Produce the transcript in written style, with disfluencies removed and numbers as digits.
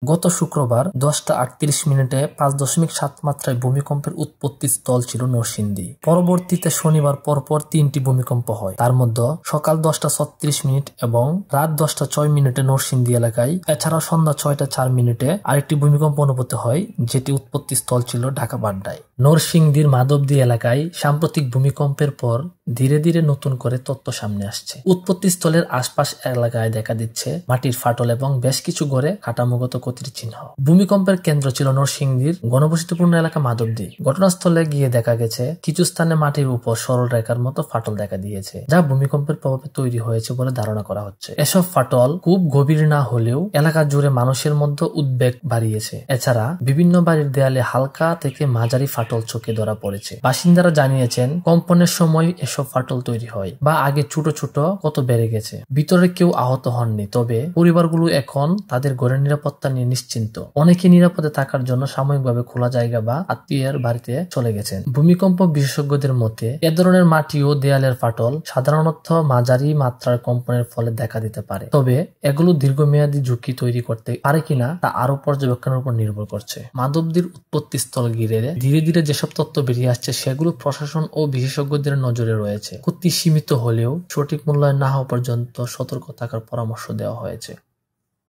গত শুক্রবার 10টা 38 মিনিটে 5.7 মাত্রায় ভূমিকম্পের উৎপত্তি স্থল ছিল নরসিংদী। পরবর্তীতে শনিবার পরপর 3টি ভূমিকম্প হয়। তার মধ্যে সকাল 10টা 36 মিনিট এবং রাত 10টা 6 মিনিটে নরসিংদী এলাকায়, এছাড়াও সন্ধ্যা 6টা 4 মিনিটে আরেকটি ভূমিকম্প অনুভূত হয়, যেটি উৎপত্তি স্থল ছিল ঢাকা বাড্ডায়। নরসিংদীর মাধবদী এলাকায় সাম্প্রতিক ভূমিকম্পের পর ধীরে ধীরে নতুন করে তথ্য সামনে আসছে। উৎপত্তি স্থলের আশপাশ এলাকায় দেখা দিচ্ছে মাটির ফাটল এবং বেশ কিছু ঘরে কাঠামোগত ক্ষতির চিহ্ন। ভূমিকম্পের কেন্দ্র ছিল নরসিংদীর ঘনবসতিপূর্ণ এলাকা মাধবদী। ঘটনাস্থলে গিয়ে দেখা গেছে কিছু স্থানে মাটির উপর সরল রেখার মতো ফাটল দেখা দিয়েছে, যা ভূমিকম্পের প্রভাবে তৈরি হয়েছে বলে ধারণা করা হচ্ছে। এসব ফাটল খুব গভীর না হলেও এলাকা জুড়ে মানুষের মধ্যে উদ্বেগ বাড়িয়েছে। এছাড়া বিভিন্ন বাড়ির দেয়ালে হালকা থেকে মাঝারি ফাটল চোখে ধরা পড়েছে। বাসিন্দারা জানিয়েছেন কম্পনের সময় এসব ফাটল তৈরি হয় বা আগে ছোট ছোট কত বেড়ে গেছে। ভিতরে কেউ আহত হননি, তবে পরিবারগুলো এখন তাদের ঘরের নিরাপত্তা নিয়ে নিশ্চিন্ত। অনেকে নিরাপদে থাকার জন্য সাময়িকভাবে খোলা জায়গা বা আত্মীয়ের বাড়িতে চলে গেছেন। ভূমিকম্প বিশেষজ্ঞদের মতে এ ধরনের মাটি ও দেয়ালের ফাটল সাধারণত মাঝারি মাত্রার কম্পনের ফলে দেখা দিতে পারে, তবে এগুলো দীর্ঘমেয়াদী ঝুঁকি তৈরি করতে পারে কিনা তা আরো পর্যবেক্ষণের উপর নির্ভর করছে। মাধবদীর উৎপত্তি স্থল ঘিরে ধীরে ধীরে যেসব তথ্য বেরিয়ে আসছে সেগুলো প্রশাসন ও বিশেষজ্ঞদের নজরে রয়েছে। ক্ষতি সীমিত হলেও সঠিক মূল্যায়ন না হওয়া পর্যন্ত সতর্ক থাকার পরামর্শ দেওয়া হয়েছে।